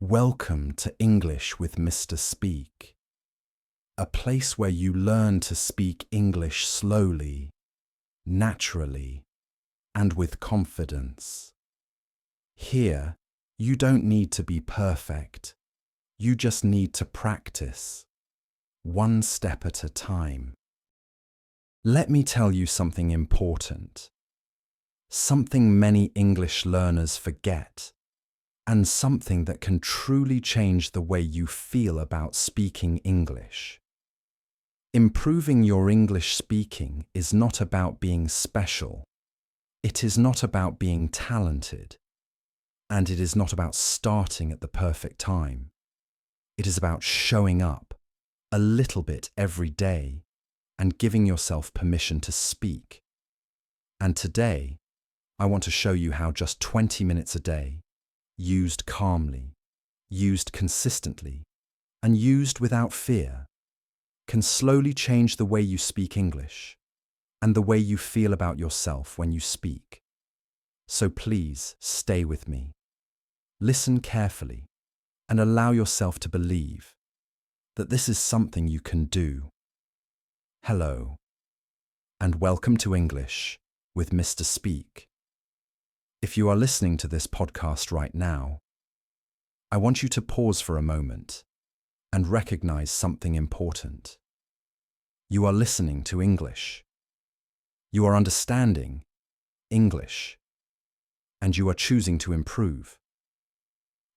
Welcome to English with Mr. Speak, a place where you learn to speak English slowly, naturally, and with confidence. Here, you don't need to be perfect. You just need to practice, one step at a time. Let me tell you something important, something many English learners forget, and something that can truly change the way you feel about speaking English. Improving your English speaking is not about being special. It is not about being talented. And it is not about starting at the perfect time. It is about showing up a little bit every day and giving yourself permission to speak. And today, I want to show you how just 20 minutes a day, used calmly, used consistently, and used without fear, can slowly change the way you speak English and the way you feel about yourself when you speak. So please stay with me. Listen carefully and allow yourself to believe that this is something you can do. Hello, and welcome to English with Mr. Speak. If you are listening to this podcast right now, I want you to pause for a moment and recognize something important. You are listening to English. You are understanding English, and you are choosing to improve.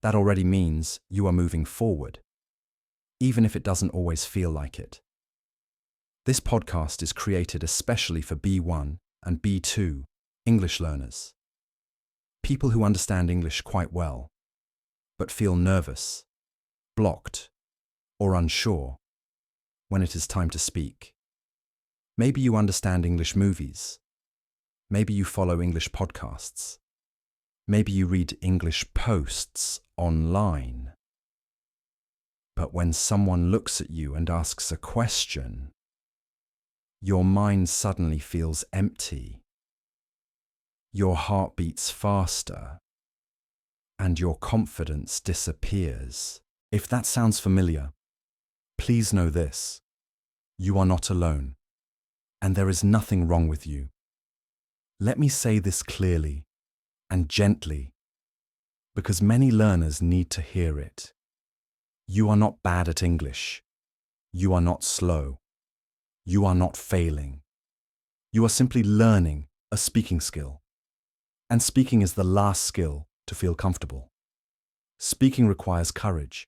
That already means you are moving forward, even if it doesn't always feel like it. This podcast is created especially for B1 and B2 English learners. People who understand English quite well, but feel nervous, blocked, or unsure when it is time to speak. Maybe you understand English movies. Maybe you follow English podcasts. Maybe you read English posts online. But when someone looks at you and asks a question, your mind suddenly feels empty. Your heart beats faster, and your confidence disappears. If that sounds familiar, please know this: you are not alone, and there is nothing wrong with you. Let me say this clearly and gently, because many learners need to hear it. You are not bad at English. You are not slow. You are not failing. You are simply learning a speaking skill. And speaking is the last skill to feel comfortable. Speaking requires courage.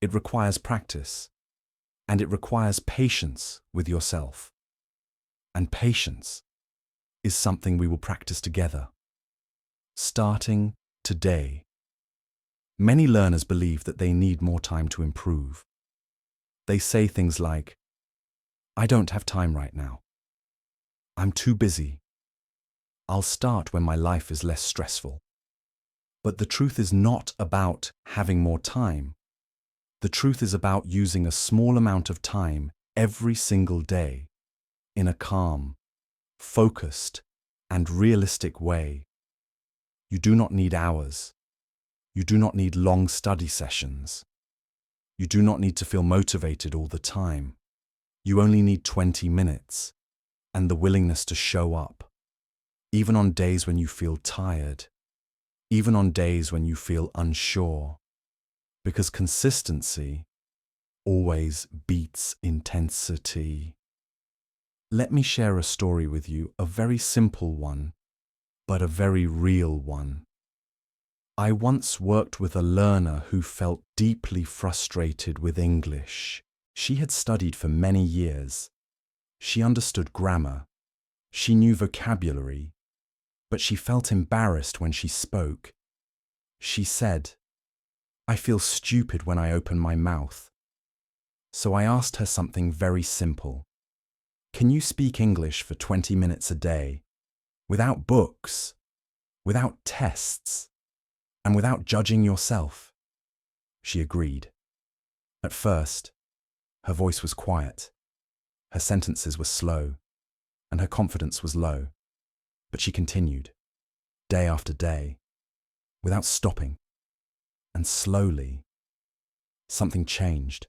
It requires practice. And it requires patience with yourself. And patience is something we will practice together. Starting today. Many learners believe that they need more time to improve. They say things like, "I don't have time right now. I'm too busy. I'll start when my life is less stressful." But the truth is not about having more time. The truth is about using a small amount of time every single day in a calm, focused, and realistic way. You do not need hours. You do not need long study sessions. You do not need to feel motivated all the time. You only need 20 minutes and the willingness to show up. Even on days when you feel tired, even on days when you feel unsure, because consistency always beats intensity. Let me share a story with you, a very simple one, but a very real one. I once worked with a learner who felt deeply frustrated with English. She had studied for many years. She understood grammar. She knew vocabulary. But she felt embarrassed when she spoke. She said, "I feel stupid when I open my mouth." So I asked her something very simple. Can you speak English for 20 minutes a day, without books, without tests, and without judging yourself? She agreed. At first, her voice was quiet, her sentences were slow, and her confidence was low. But she continued, day after day, without stopping. And slowly, something changed.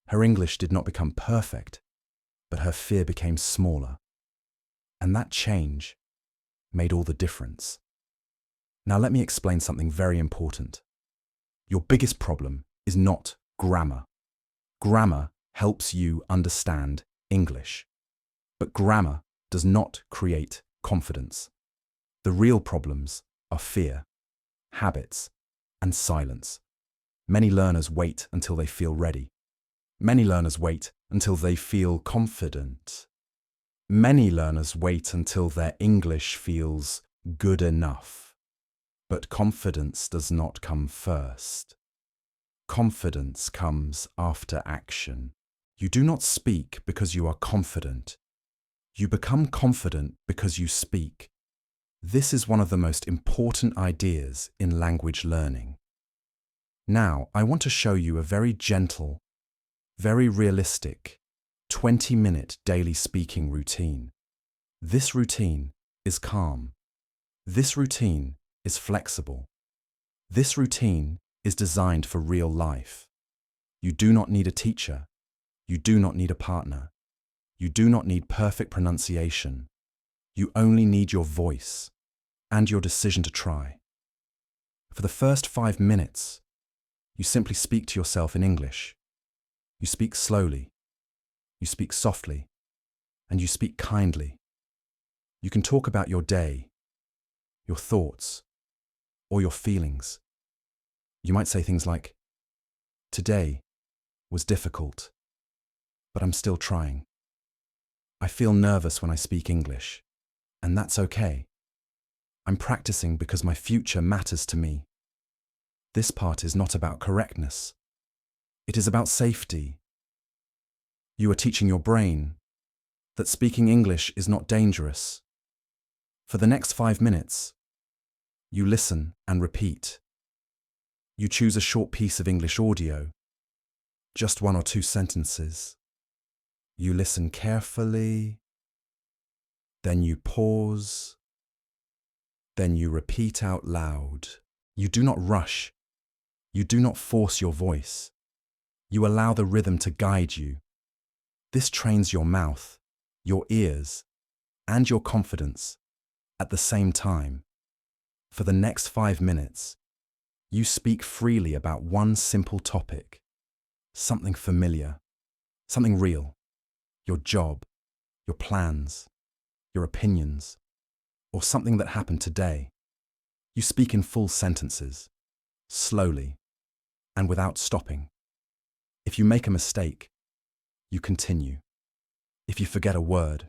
Her English did not become perfect, but her fear became smaller. And that change made all the difference. Now let me explain something very important. Your biggest problem is not grammar. Grammar helps you understand English. But grammar does not create confidence. The real problems are fear, habits, and silence. Many learners wait until they feel ready. Many learners wait until they feel confident. Many learners wait until their English feels good enough. But confidence does not come first. Confidence comes after action. You do not speak because you are confident. You become confident because you speak. This is one of the most important ideas in language learning. Now, I want to show you a very gentle, very realistic, 20-minute daily speaking routine. This routine is calm. This routine is flexible. This routine is designed for real life. You do not need a teacher. You do not need a partner. You do not need perfect pronunciation. You only need your voice and your decision to try. For the first 5 minutes, you simply speak to yourself in English. You speak slowly. You speak softly. And you speak kindly. You can talk about your day, your thoughts, or your feelings. You might say things like, "Today was difficult, but I'm still trying. I feel nervous when I speak English, and that's okay. I'm practicing because my future matters to me. This part is not about correctness. It is about safety." You are teaching your brain that speaking English is not dangerous. For the next 5 minutes, you listen and repeat. You choose a short piece of English audio, just 1 or 2 sentences. You listen carefully, then you pause, then you repeat out loud. You do not rush. You do not force your voice. You allow the rhythm to guide you. This trains your mouth, your ears, and your confidence at the same time. For the next 5 minutes, you speak freely about one simple topic, something familiar, something real, your job, your plans, your opinions, or something that happened today. You speak in full sentences, slowly, and without stopping. If you make a mistake, you continue. If you forget a word,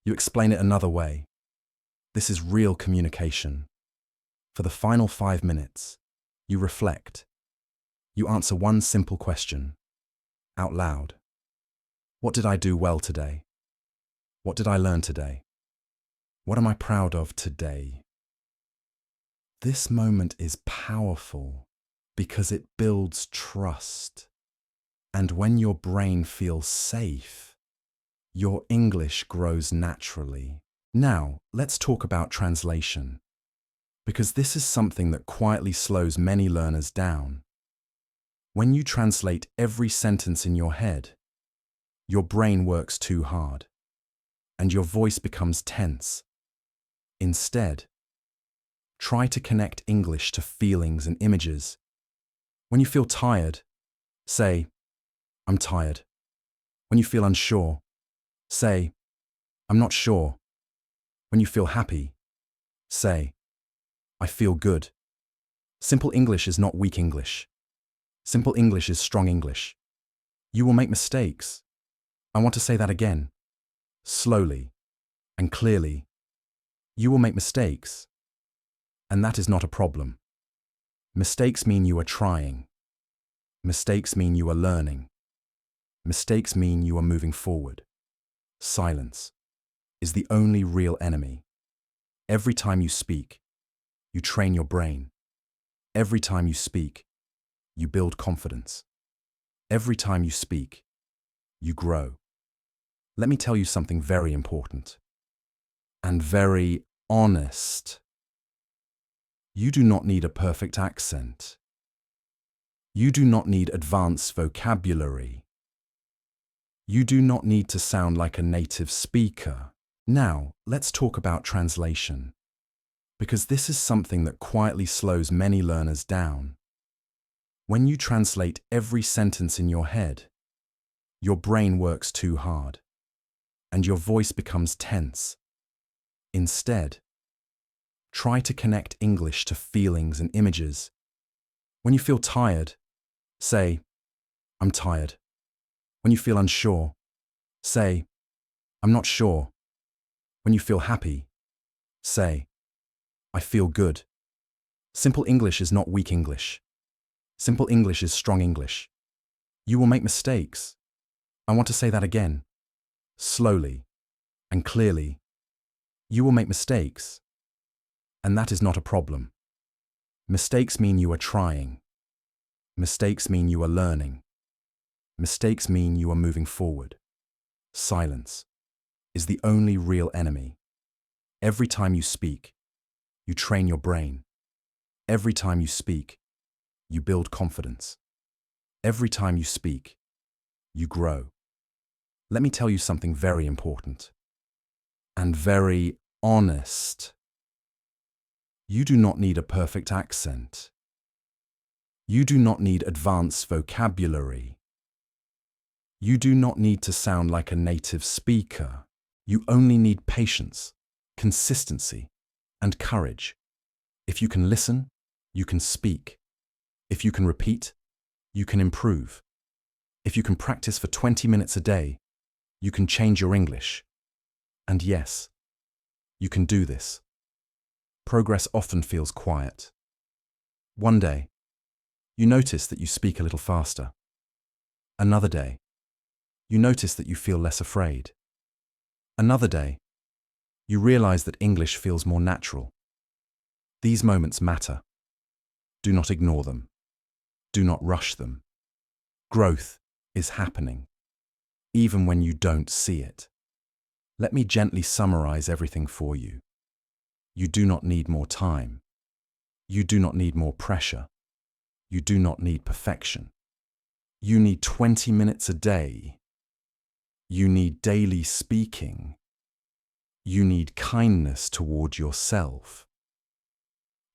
you explain it another way. This is real communication. For the final 5 minutes, you reflect. You answer one simple question, out loud. What did I do well today? What did I learn today? What am I proud of today? This moment is powerful because it builds trust. And when your brain feels safe, your English grows naturally. Now, let's talk about translation, because this is something that quietly slows many learners down. When you translate every sentence in your head, your brain works too hard, and your voice becomes tense. Instead, try to connect English to feelings and images. When you feel tired, say, "I'm tired." When you feel unsure, say, "I'm not sure." When you feel happy, say, "I feel good." Simple English is not weak English. Simple English is strong English. You will make mistakes. I want to say that again, slowly and clearly. You will make mistakes, and that is not a problem. Mistakes mean you are trying. Mistakes mean you are learning. Mistakes mean you are moving forward. Silence is the only real enemy. Every time you speak, you train your brain. Every time you speak, you build confidence. Every time you speak, you grow. Let me tell you something very important and very honest. You do not need a perfect accent. You do not need advanced vocabulary. You do not need to sound like a native speaker. Now, let's talk about translation, because this is something that quietly slows many learners down. When you translate every sentence in your head, your brain works too hard, and your voice becomes tense. Instead, try to connect English to feelings and images. When you feel tired, say, "I'm tired." When you feel unsure, say, "I'm not sure." When you feel happy, say, "I feel good." Simple English is not weak English. Simple English is strong English. You will make mistakes. I want to say that again, slowly and clearly. You will make mistakes, and that is not a problem. Mistakes mean you are trying. Mistakes mean you are learning. Mistakes mean you are moving forward. Silence is the only real enemy. Every time you speak, you train your brain. Every time you speak, you build confidence. Every time you speak, you grow. Let me tell you something very important and very honest. You do not need a perfect accent. You do not need advanced vocabulary. You do not need to sound like a native speaker. You only need patience, consistency, and courage. If you can listen, you can speak. If you can repeat, you can improve. If you can practice for 20 minutes a day, you can change your English. And yes, you can do this. Progress often feels quiet. One day, you notice that you speak a little faster. Another day, you notice that you feel less afraid. Another day, you realize that English feels more natural. These moments matter. Do not ignore them. Do not rush them. Growth is happening, even when you don't see it. Let me gently summarize everything for you. You do not need more time. You do not need more pressure. You do not need perfection. You need 20 minutes a day. You need daily speaking. You need kindness toward yourself.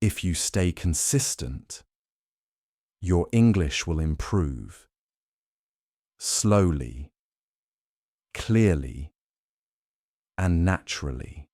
If you stay consistent, your English will improve. Slowly, clearly, and naturally.